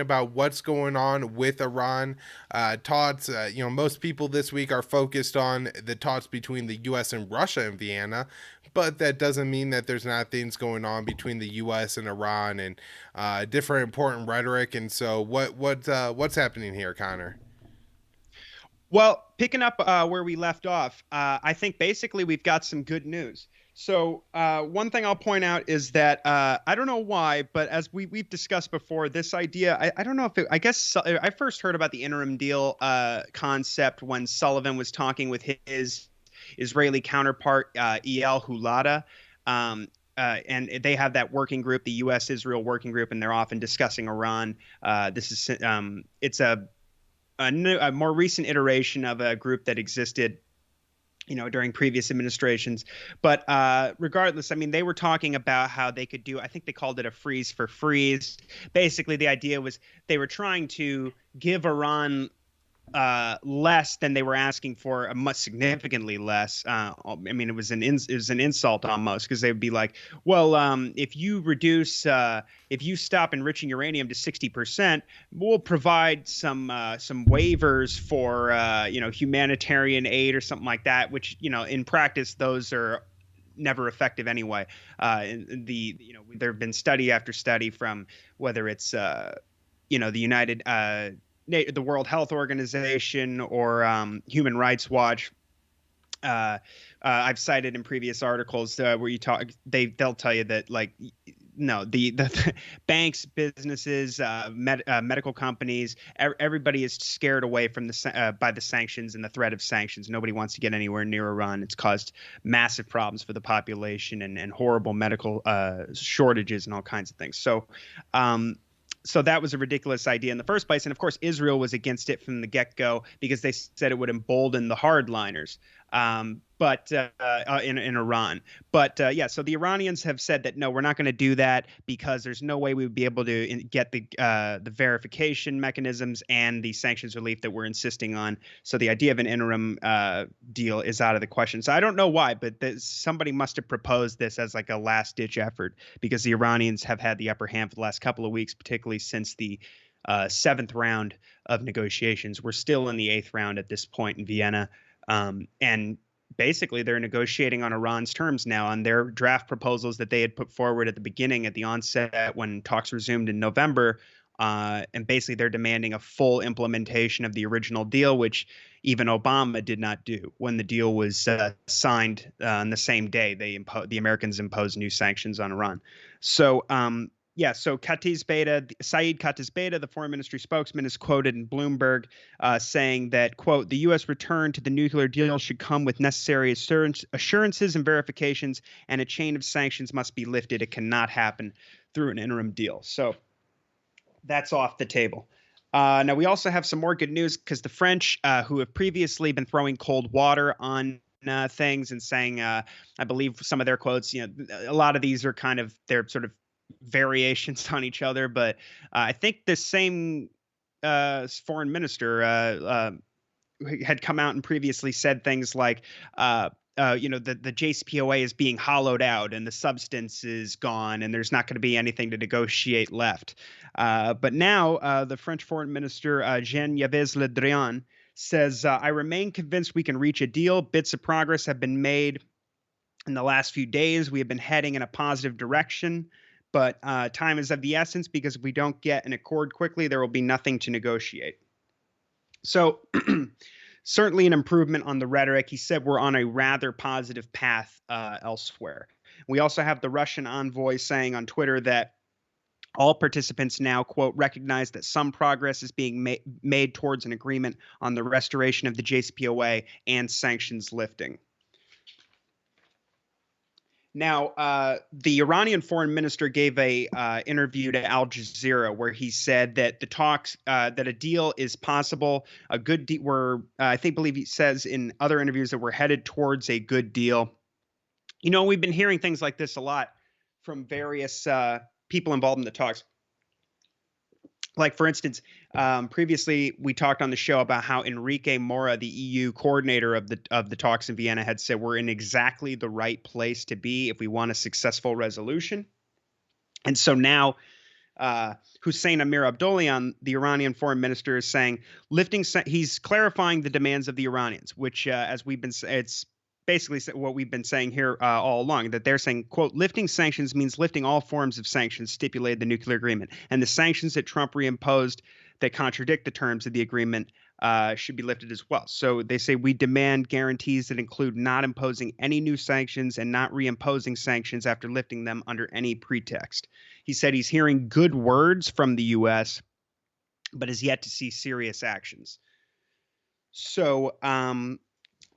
about what's going on with Iran. Talks, most people this week are focused on the talks between the U.S. and Russia in Vienna, but that doesn't mean that there's not things going on between the U.S. and Iran and different important rhetoric. And so, what's happening here, Connor? Well, picking up where we left off, I think basically we've got some good news. So one thing I'll point out is that I don't know why, but as we've discussed before, this idea, I don't know if it, I guess I first heard about the interim deal concept when Sullivan was talking with his Israeli counterpart, El Hulada. And they have that working group, the U.S. Israel working group, and they're often discussing Iran. This is it's a more recent iteration of a group that existed, during previous administrations. But regardless, I mean, they were talking about how they could do, I think they called it a freeze for freeze. Basically, the idea was they were trying to give Iran less than they were asking for, a much significantly less. I mean, it was an insult almost, because they would be like, well, if you stop enriching uranium to 60%, we'll provide some waivers for humanitarian aid or something like that. Which, in practice, those are never effective anyway. There have been study after study from whether it's the United the World Health Organization or Human Rights Watch. I've cited in previous articles where they'll tell you that, like, no, the banks, businesses, medical companies, everybody is scared away from by the sanctions and the threat of sanctions. Nobody wants to get anywhere near Iran. It's caused massive problems for the population and horrible medical shortages and all kinds of things. So that was a ridiculous idea in the first place. And of course, Israel was against it from the get-go because they said it would embolden the hardliners. But in Iran. But yeah, so the Iranians have said that, no, we're not going to do that because there's no way we would be able to get the verification mechanisms and the sanctions relief that we're insisting on. So the idea of an interim deal is out of the question. So I don't know why, but somebody must have proposed this as like a last-ditch effort, because the Iranians have had the upper hand for the last couple of weeks, particularly since the seventh round of negotiations. We're still in the eighth round at this point in Vienna. And basically, they're negotiating on Iran's terms now, on their draft proposals that they had put forward at the beginning, at the onset, when talks resumed in November. And basically, they're demanding a full implementation of the original deal, which even Obama did not do. When the deal was signed on the same day, the Americans imposed new sanctions on Iran. So, yeah, so Saeed Khatizbeh, the foreign ministry spokesman, is quoted in Bloomberg saying that, quote, the U.S. return to the nuclear deal should come with necessary assurances and verifications, and a chain of sanctions must be lifted. It cannot happen through an interim deal. So that's off the table. Now, we also have some more good news, because the French, who have previously been throwing cold water on things and saying, I believe some of their quotes, a lot of these are they're sort of variations on each other, but I think the same foreign minister had come out and previously said things like, the JCPOA is being hollowed out and the substance is gone and there's not going to be anything to negotiate left. But now the French foreign minister, Jean-Yves Le Drian, says, I remain convinced we can reach a deal. Bits of progress have been made in the last few days. We have been heading in a positive direction. But time is of the essence, because if we don't get an accord quickly, there will be nothing to negotiate. So certainly an improvement on the rhetoric. He said we're on a rather positive path elsewhere. We also have the Russian envoy saying on Twitter that all participants now, quote, recognize that some progress is being made towards an agreement on the restoration of the JCPOA and sanctions lifting. Now, the Iranian foreign minister gave a interview to Al Jazeera where he said that the talks, that a deal is possible, a good deal. Believe he says in other interviews that we're headed towards a good deal. We've been hearing things like this a lot from various people involved in the talks. Like, for instance, previously we talked on the show about how Enrique Mora, the EU coordinator of the talks in Vienna, had said we're in exactly the right place to be if we want a successful resolution. And so now Hussein Amir Abdollahian, the Iranian foreign minister, is saying he's clarifying the demands of the Iranians, which, as we've been, it's basically what we've been saying here all along, that they're saying, quote, lifting sanctions means lifting all forms of sanctions stipulated the nuclear agreement, and the sanctions that Trump reimposed that contradict the terms of the agreement should be lifted as well. So they say we demand guarantees that include not imposing any new sanctions and not reimposing sanctions after lifting them under any pretext. He said he's hearing good words from the U.S., but has yet to see serious actions. So, and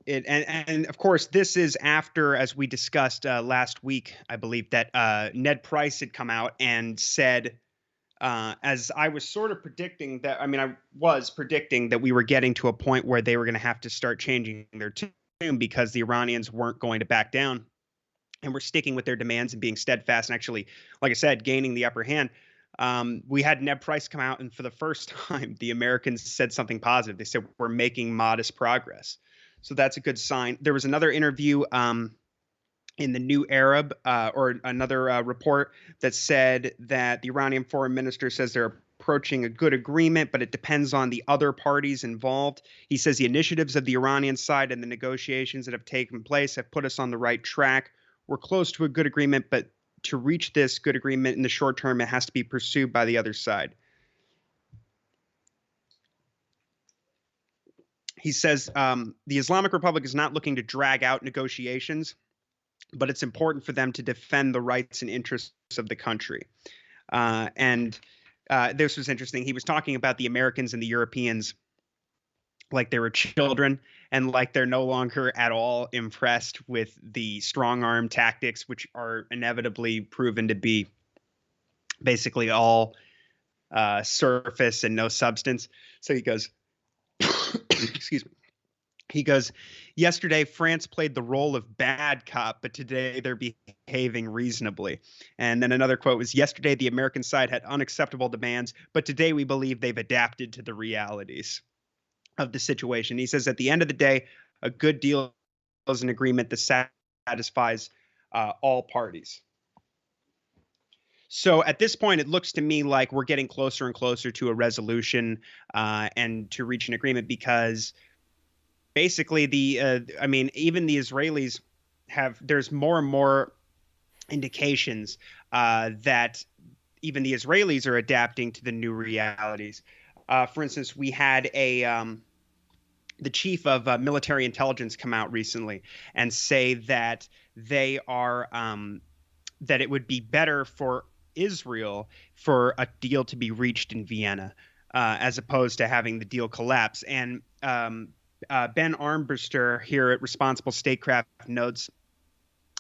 of course, this is after, as we discussed last week, I believe, that Ned Price had come out and said, as I was sort of predicting that, I was predicting that we were getting to a point where they were going to have to start changing their tune because the Iranians weren't going to back down and were sticking with their demands and being steadfast and actually, like I said, gaining the upper hand. We had Ned Price come out, and for the first time, the Americans said something positive. They said, we're making modest progress. So that's a good sign. There was another interview in the New Arab, or another report that said that the Iranian foreign minister says they're approaching a good agreement, but it depends on the other parties involved. He says the initiatives of the Iranian side and the negotiations that have taken place have put us on the right track. We're close to a good agreement, but to reach this good agreement in the short term, it has to be pursued by the other side. He says the Islamic Republic is not looking to drag out negotiations, but it's important for them to defend the rights and interests of the country. And this was interesting. He was talking about the Americans and the Europeans like they were children and like they're no longer at all impressed with the strong arm tactics, which are inevitably proven to be basically all surface and no substance. So he goes, excuse me. He goes, yesterday, France played the role of bad cop, but today they're behaving reasonably. And then another quote was, yesterday, the American side had unacceptable demands, but today we believe they've adapted to the realities of the situation. He says, at the end of the day, a good deal is an agreement that satisfies all parties. So at this point, it looks to me like we're getting closer and closer to a resolution and to reach an agreement because basically even the Israelis there's more and more indications that even the Israelis are adapting to the new realities. For instance, we had the chief of military intelligence come out recently and say that they are that it would be better for Israel for a deal to be reached in Vienna as opposed to having the deal collapse. And Ben Armbruster here at Responsible Statecraft notes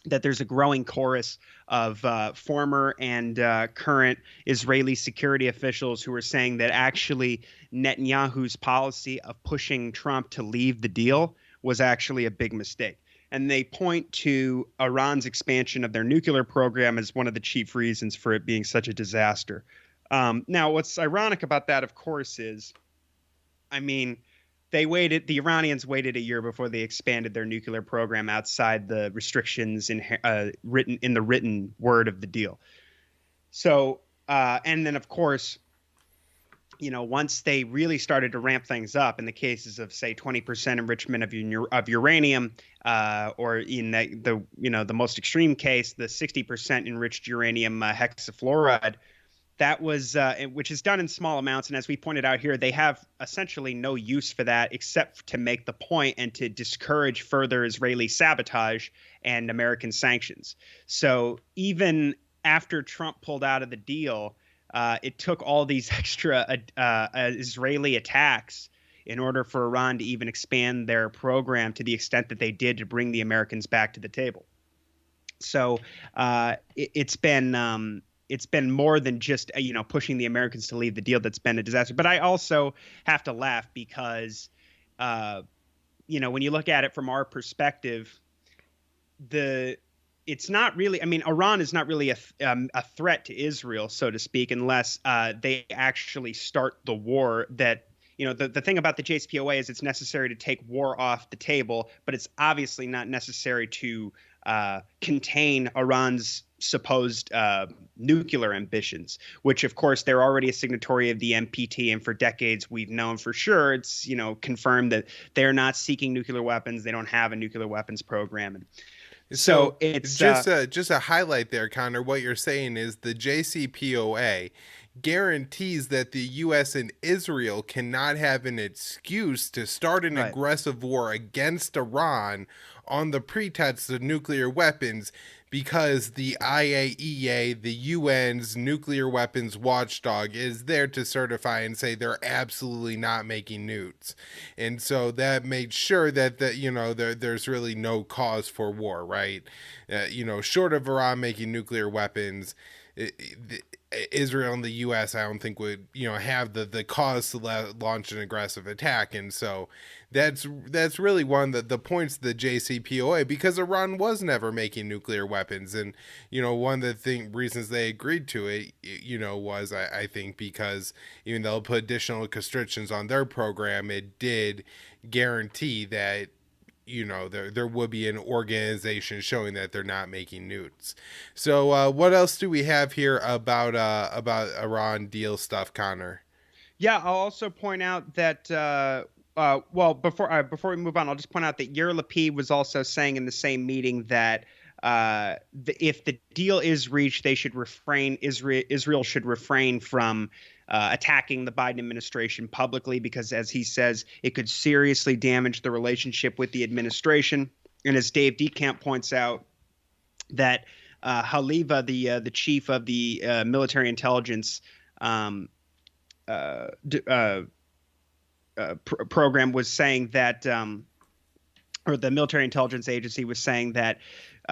that there's a growing chorus of former and current Israeli security officials who are saying that actually Netanyahu's policy of pushing Trump to leave the deal was actually a big mistake. And they point to Iran's expansion of their nuclear program as one of the chief reasons for it being such a disaster. Now, what's ironic about that, of course, is, the Iranians waited a year before they expanded their nuclear program outside the restrictions written in the written word of the deal. So, and then of course, once they really started to ramp things up in the cases of, say, 20% enrichment of uranium, or in the most extreme case, the 60% enriched uranium hexafluoride, that was which is done in small amounts. And as we pointed out here, they have essentially no use for that except to make the point and to discourage further Israeli sabotage and American sanctions. So even after Trump pulled out of the deal, it took all these extra Israeli attacks in order for Iran to even expand their program to the extent that they did to bring the Americans back to the table. So it's been more than just pushing the Americans to leave the deal that's been a disaster. But I also have to laugh because when you look at it from our perspective, it's not really. Iran is not really a threat to Israel, so to speak, unless they actually start the war. That the thing about the JCPOA is it's necessary to take war off the table, but it's obviously not necessary to contain Iran's supposed nuclear ambitions, which of course they're already a signatory of the NPT, and for decades we've known for sure, it's confirmed that they're not seeking nuclear weapons. They don't have a nuclear weapons program, and So so it's just a highlight there, Connor. What you're saying is the JCPOA guarantees that the U.S. and Israel cannot have an excuse to start an right. aggressive war against Iran on the pretext of nuclear weapons, because the IAEA, the UN's nuclear weapons watchdog, is there to certify and say they're absolutely not making nukes. And so that made sure that there's really no cause for war, right? Short of Iran making nuclear weapons, Israel and the U.S. I don't think would have the cause to launch an aggressive attack, and so that's really one of the points of the JCPOA, because Iran was never making nuclear weapons, and one of the reasons they agreed to it was I think because even though they'll put additional constrictions on their program, it did guarantee that there would be an organization showing that they're not making nukes. So what else do we have here about Iran deal stuff, Connor? Yeah, I'll also point out that well, before we move on, I'll just point out that Yair Lapid was also saying in the same meeting that if the deal is reached, they should refrain. Israel should refrain from attacking the Biden administration publicly, because, as he says, it could seriously damage the relationship with the administration. And as Dave Decamp points out, that Haliva, the chief of the military intelligence program, was saying that, or the military intelligence agency was saying that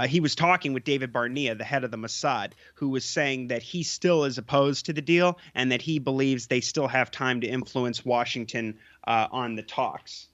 he was talking with David Barnea, the head of the Mossad, who was saying that he still is opposed to the deal and that he believes they still have time to influence Washington on the talks.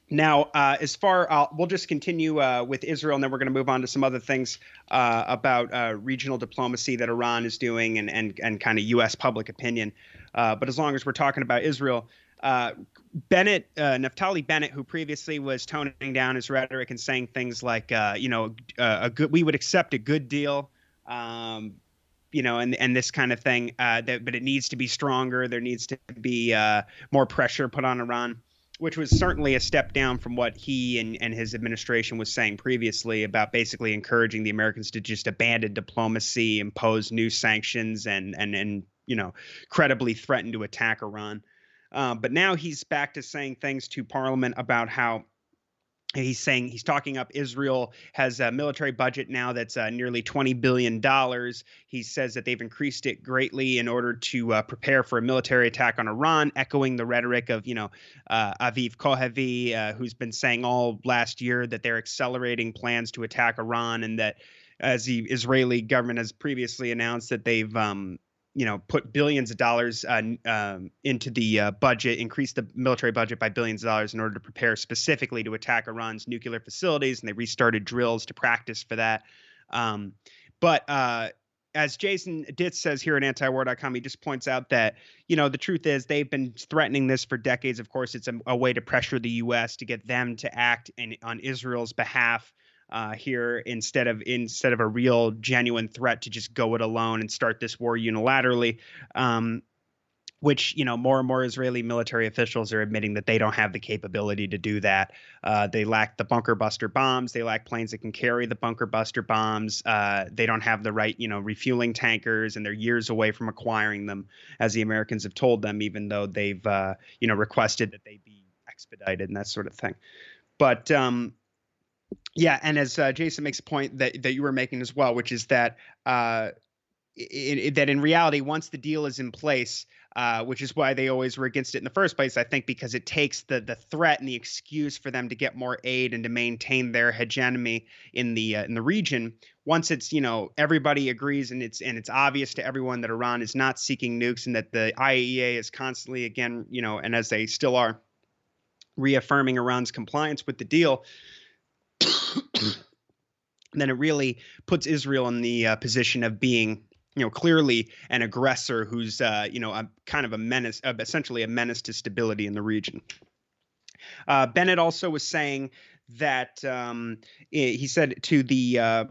Now, we'll just continue with Israel, and then we're going to move on to some other things about regional diplomacy that Iran is doing and kind of U.S. public opinion. But as long as we're talking about Israel, Naftali Bennett, who previously was toning down his rhetoric and saying things like, we would accept a good deal, and this kind of thing, but it needs to be stronger. There needs to be more pressure put on Iran, which was certainly a step down from what he and his administration was saying previously about basically encouraging the Americans to just abandon diplomacy, impose new sanctions, and credibly threaten to attack Iran. But now he's back to saying things to Parliament about how he's talking up Israel has a military budget now that's nearly $20 billion. He says that they've increased it greatly in order to prepare for a military attack on Iran, echoing the rhetoric of, Aviv Kohavi, who's been saying all last year that they're accelerating plans to attack Iran, and that as the Israeli government has previously announced that they've put billions of dollars into the budget, increased the military budget by billions of dollars in order to prepare specifically to attack Iran's nuclear facilities, and they restarted drills to practice for that. But as Jason Ditz says here at antiwar.com, he just points out that, the truth is they've been threatening this for decades. Of course, it's a way to pressure the U.S. to get them to act on Israel's behalf here instead of a real genuine threat to just go it alone and start this war unilaterally, which more and more Israeli military officials are admitting that they don't have the capability to do that. They lack the bunker buster bombs. They lack planes that can carry the bunker buster bombs. They don't have the right refueling tankers, and they're years away from acquiring them, as the Americans have told them, even though they've requested that they be expedited and that sort of thing. But yeah, and as Jason makes a point that you were making as well, which is that that in reality, once the deal is in place, which is why they always were against it in the first place, I think, because it takes the threat and the excuse for them to get more aid and to maintain their hegemony in the region. Once it's everybody agrees and it's obvious to everyone that Iran is not seeking nukes, and that the IAEA is constantly again and as they still are, reaffirming Iran's compliance with the deal, then it really puts Israel in the position of being, clearly an aggressor who's, a kind of a menace, essentially a menace to stability in the region. Bennett also was saying that he said to the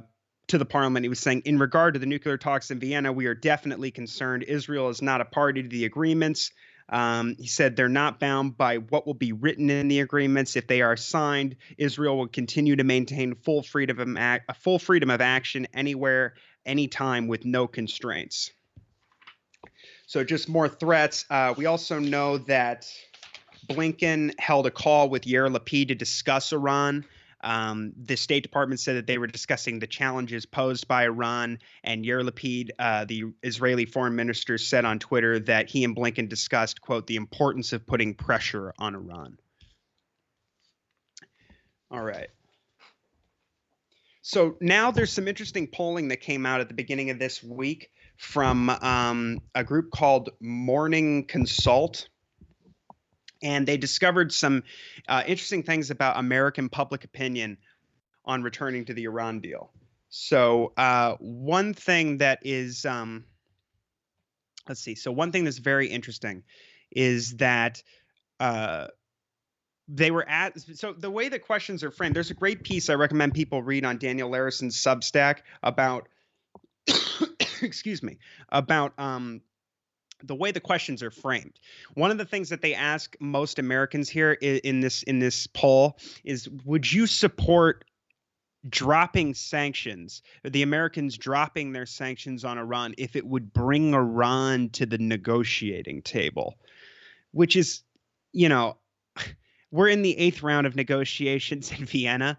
to the parliament. He was saying, in regard to the nuclear talks in Vienna, we are definitely concerned. Israel is not a party to the agreements. He said they're not bound by what will be written in the agreements. If they are signed, Israel will continue to maintain full freedom of action anywhere, anytime, with no constraints. So just more threats. We also know that Blinken held a call with Yair Lapid to discuss Iran. The State Department said that they were discussing the challenges posed by Iran, and Yair Lapid, the Israeli foreign minister, said on Twitter that he and Blinken discussed, quote, the importance of putting pressure on Iran. All right. So now there's some interesting polling that came out at the beginning of this week from a group called Morning Consult. And they discovered some interesting things about American public opinion on returning to the Iran deal. So one thing that is, let's see. So one thing that's very interesting is that they were at. So the way the questions are framed, there's a great piece I recommend people read on Daniel Larison's Substack about, excuse me, about the way the questions are framed. One of the things that they ask most Americans here in this poll is, would you support dropping sanctions, the Americans dropping their sanctions on Iran, if it would bring Iran to the negotiating table? Which is, you know, we're in the 8th round of negotiations in Vienna.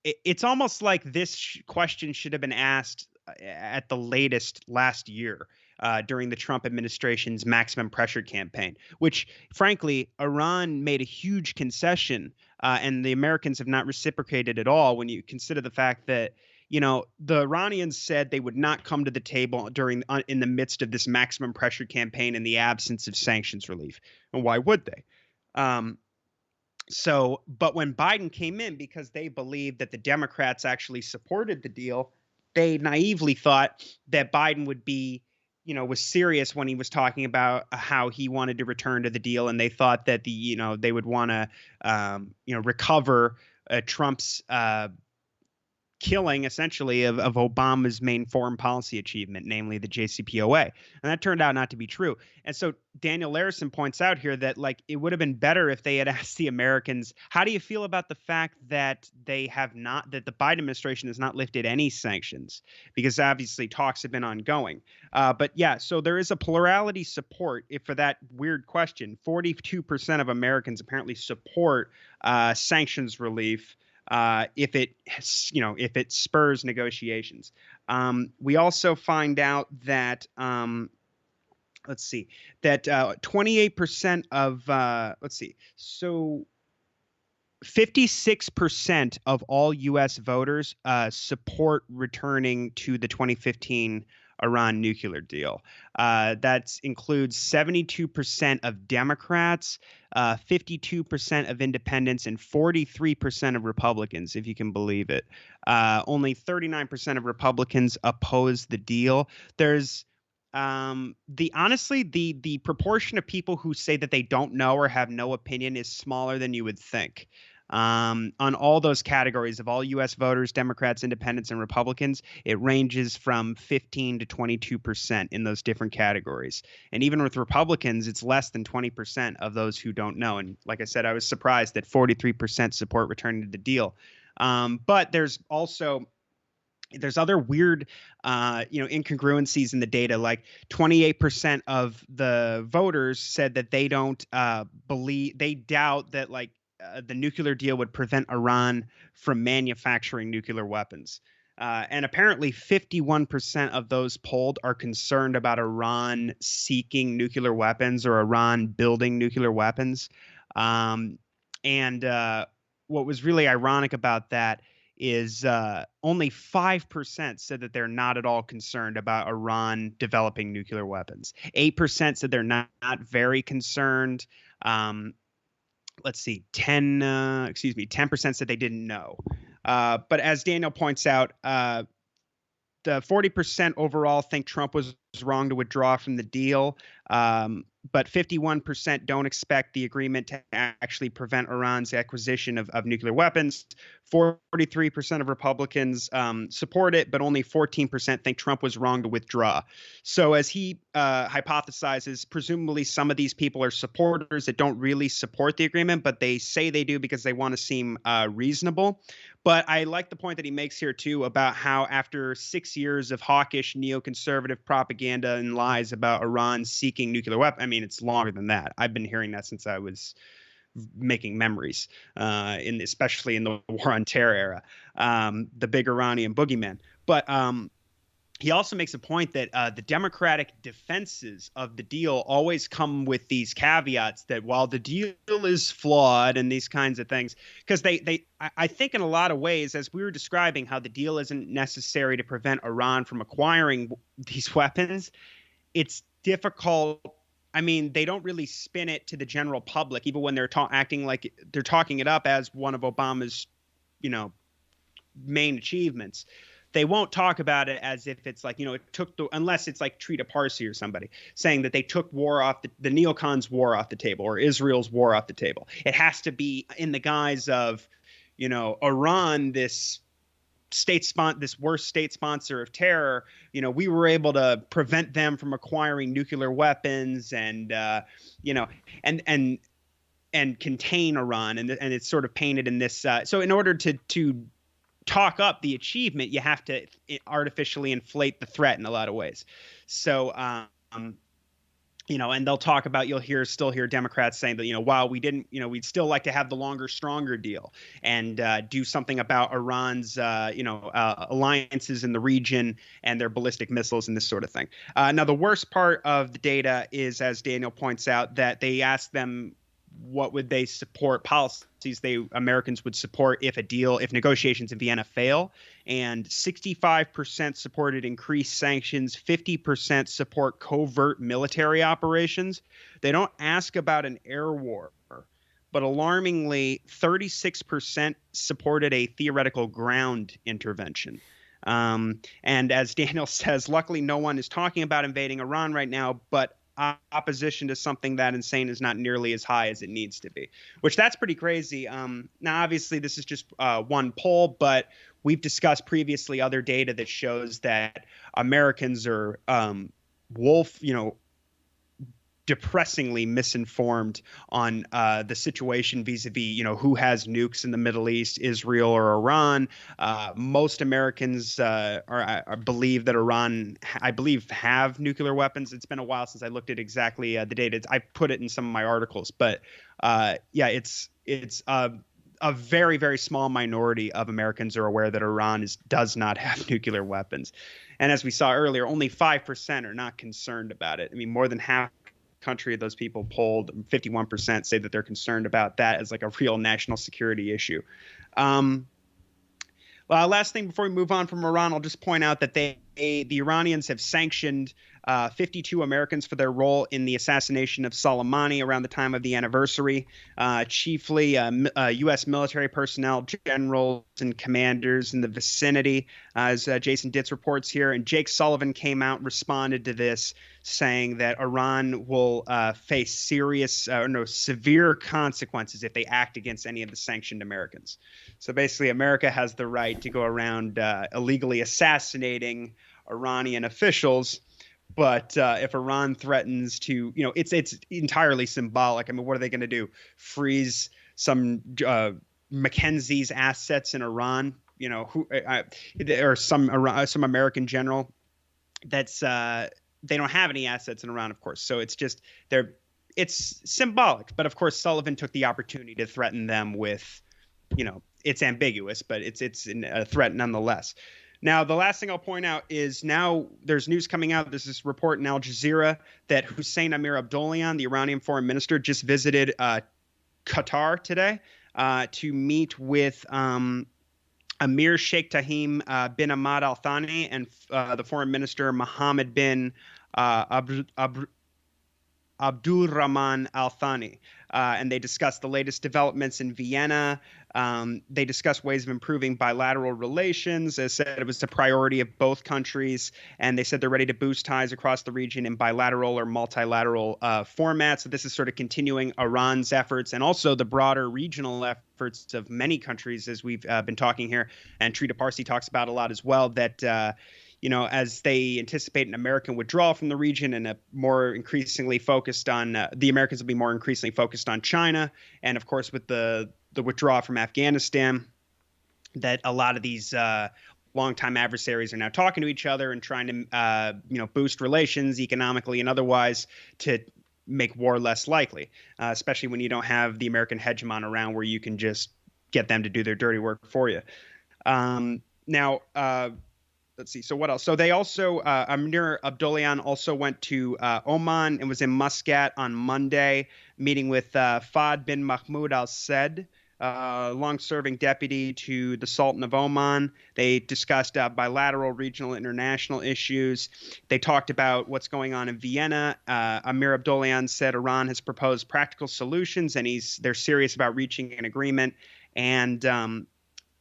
It's almost like this question should have been asked at the latest last year. During the Trump administration's maximum pressure campaign, which, frankly, Iran made a huge concession, and the Americans have not reciprocated at all when you consider the fact that, you know, the Iranians said they would not come to the table in the midst of this maximum pressure campaign in the absence of sanctions relief. And why would they? But when Biden came in, because they believed that the Democrats actually supported the deal, they naively thought that Biden would be, was serious when he was talking about how he wanted to return to the deal, and they thought that they would want to, recover Trump's killing, essentially, of Obama's main foreign policy achievement, namely the JCPOA. And that turned out not to be true. And so Daniel Larison points out here that, it would have been better if they had asked the Americans, how do you feel about the fact that that the Biden administration has not lifted any sanctions? Because obviously talks have been ongoing. But yeah, so there is a plurality support for that weird question. 42% of Americans apparently support sanctions relief if it spurs negotiations. We also find out that 28% of 56% of all U.S. voters support returning to the 2015 Iran nuclear deal. That includes 72% of Democrats, 52% of independents, and 43% of Republicans, if you can believe it. Only 39% of Republicans oppose the deal. There's the proportion of people who say that they don't know or have no opinion is smaller than you would think. On all those categories of all U.S. voters, Democrats, independents, and Republicans, it ranges from 15 to 22% in those different categories. And even with Republicans, it's less than 20% of those who don't know. And like I said, I was surprised that 43% support returning to the deal. But there's other weird, incongruencies in the data. Like 28% of the voters said that they don't they doubt that the nuclear deal would prevent Iran from manufacturing nuclear weapons. And apparently 51% of those polled are concerned about Iran seeking nuclear weapons or Iran building nuclear weapons. What was really ironic about that is only 5% said that they're not at all concerned about Iran developing nuclear weapons. 8% said they're not very concerned. 10% said they didn't know. But as Daniel points out, the 40% overall think Trump was wrong to withdraw from the deal. but 51% don't expect the agreement to actually prevent Iran's acquisition of nuclear weapons. 43% of Republicans support it, but only 14% think Trump was wrong to withdraw. So, as he hypothesizes, presumably some of these people are supporters that don't really support the agreement, but they say they do because they want to seem reasonable. But I like the point that he makes here, too, about how after 6 years of hawkish neoconservative propaganda and lies about Iran seeking nuclear weapons, I mean, it's longer than that. I've been hearing that since I was making memories, especially in the War on Terror era, the big Iranian boogeyman. But he also makes a point that the Democratic defenses of the deal always come with these caveats that while the deal is flawed and these kinds of things, because I think in a lot of ways, as we were describing how the deal isn't necessary to prevent Iran from acquiring these weapons, it's difficult. I mean, they don't really spin it to the general public, even when they're acting like they're talking it up as one of Obama's, main achievements. They won't talk about it as if it's like, it took unless it's like Trita Parsi or somebody saying that they took war off the neocons' war off the table or Israel's war off the table. It has to be in the guise of, Iran, this worst state sponsor of terror. We were able to prevent them from acquiring nuclear weapons and, and contain Iran. And it's sort of painted in this. So in order to talk up the achievement, you have to artificially inflate the threat in a lot of ways. So, and they'll talk about, still hear Democrats saying that, while we didn't, we'd still like to have the longer, stronger deal and do something about Iran's, alliances in the region and their ballistic missiles and this sort of thing. Now, the worst part of the data is, as Daniel points out, that they asked them what would they support policies Americans would support if negotiations in Vienna fail. And 65% supported increased sanctions, 50% support covert military operations. They don't ask about an air war, but alarmingly, 36% supported a theoretical ground intervention. And as Daniel says, luckily no one is talking about invading Iran right now, but opposition to something that insane is not nearly as high as it needs to be, which that's pretty crazy. Now, obviously, this is just one poll, but we've discussed previously other data that shows that Americans are depressingly misinformed on the situation vis-a-vis, who has nukes in the Middle East, Israel or Iran. Most Americans believe that Iran, have nuclear weapons. It's been a while since I looked at exactly the data. I put it in some of my articles, but it's a very, very small minority of Americans are aware that Iran does not have nuclear weapons. And as we saw earlier, only 5% are not concerned about it. I mean, more than half country of those people polled, 51% say that they're concerned about that as like a real national security issue. Last thing before we move on from Iran, I'll just point out that the Iranians have sanctioned 52 Americans for their role in the assassination of Soleimani around the time of the anniversary, chiefly U.S. military personnel, generals, and commanders in the vicinity, as Jason Ditz reports here. And Jake Sullivan came out and responded to this, saying that Iran will face severe consequences if they act against any of the sanctioned Americans. So basically, America has the right to go around illegally assassinating Iranian officials. But if Iran threatens to, it's entirely symbolic. I mean, what are they going to do? Freeze some Mackenzie's assets in Iran? Or some American general that's they don't have any assets in Iran, of course. So it's just it's symbolic. But of course, Sullivan took the opportunity to threaten them with, it's ambiguous, but it's a threat nonetheless. Now, the last thing I'll point out is now there's news coming out. There's this report in Al Jazeera that Hussein Amir Abdollahian, the Iranian foreign minister, just visited Qatar today to meet with Amir Sheikh Tahim bin Ahmad Al Thani and the foreign minister Mohammed bin Abdul Rahman Al Thani. And they discussed the latest developments in Vienna. They discussed ways of improving bilateral relations. As said, it was a priority of both countries, and they said they're ready to boost ties across the region in bilateral or multilateral formats. So this is sort of continuing Iran's efforts and also the broader regional efforts of many countries, as we've been talking here, and Trita Parsi talks about a lot as well, that as they anticipate an American withdrawal from the region and a more increasingly focused on the Americans will be more increasingly focused on China, and of course with the withdrawal from Afghanistan, that a lot of these longtime adversaries are now talking to each other and trying to boost relations economically and otherwise to make war less likely, especially when you don't have the American hegemon around where you can just get them to do their dirty work for you. Now. Let's see. So what else? So they also, Amir Abdollahian also went to Oman and was in Muscat on Monday, meeting with Fahd bin Mahmoud Al Said, long-serving deputy to the Sultan of Oman. They discussed bilateral, regional, international issues. They talked about what's going on in Vienna. Amir Abdollahian said Iran has proposed practical solutions, and they're serious about reaching an agreement. And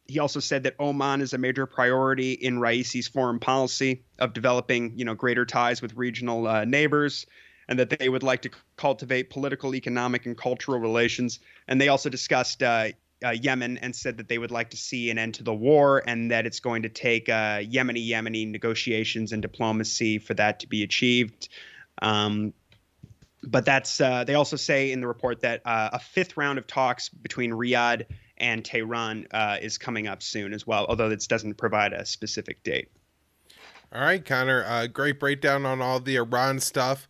he also said that Oman is a major priority in Raisi's foreign policy of developing, greater ties with regional neighbors, and that they would like to cultivate political, economic, and cultural relations. And they also discussed Yemen and said that they would like to see an end to the war, and that it's going to take Yemeni negotiations and diplomacy for that to be achieved. But they also say in the report that a fifth round of talks between Riyadh and Tehran is coming up soon as well, although this doesn't provide a specific date. All right, Connor, great breakdown on all the Iran stuff.